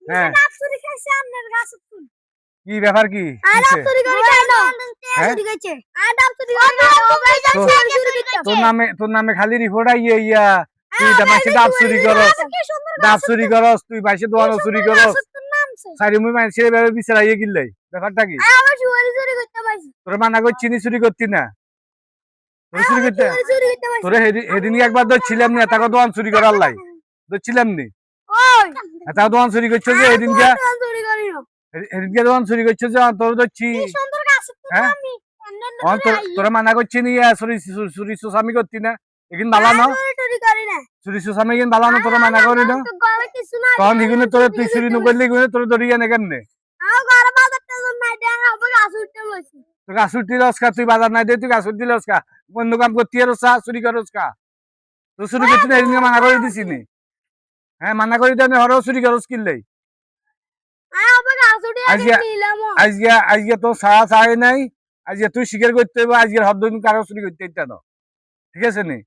হ্যাঁ ডাব চুরি খাইছে আপনার গাছের ফুল। কি ব্যাপার কি আর ডাব চুরি করে কেন? হ্যাঁ? চুরি করেছে। আর ডাব চুরি করে কেন? তোর নামে খালি রিপোর্ট আইয়ে ইয়া তুই এটা মাসে ডাব চুরি করস, ডাব চুরি করস, তুই মাসে দোয়ানো চুরি করস, সারি মুই মাসে এভাবে বিচারাইয়ে গিললাই ব্যাপারটা কি? আমার চুরি চুরি করতে পাইছি। তোর মানা করছি নি চুরি করতি না, তোর চুরি করতে চুরি করতে পাইছি। তোরে সেদিনকে একবার ধরছিলাম না তাকে দোয়ান চুরি করার লাই ধরছিলাম নি ওই তা দোয়ান চুরি করছো যে সেদিনকে চুরি করি না। সেদিনকে দোয়ান চুরি করছো যে তোর ধরছি কি সুন্দর গাছের ফুল হ্যাঁ আমি এমন তোরা মানা করছি নি চুরি চুরি সুসামি করতি না এখানে বালা না চুরি করি না। চুরি সুসামি এখানে বালা না তোরা মানা করি না তো ঘরে কিছু না। তখন এখানে তোরা তুই চুরি নকরলি এখানে তোরা ধরিয়ে না কেমনে আমার ঘরে বাজারটা তো নাই দেন হবে গাছ উঠতে বসি। তোর গাছ উঠতি লস্কা তুই বাজার নাই দে তুই গাছ উঠতি লস্কা বন্ধ কাম করতি আর চুরি করস কা তুই চুরি করতি না এদিনকে মানা করে দিছি নি হ্যাঁ মানা করে দেন হরেও চুরি করস কিনলেই হবে গাছ উঠে আজকে নিলাম। আজকে তো সারা চাই নাই আজকে তুই স্বীকার করতে হবে আজকের হদ্দ কারো চুরি করতে ইত্যাদি ঠিক আছে নি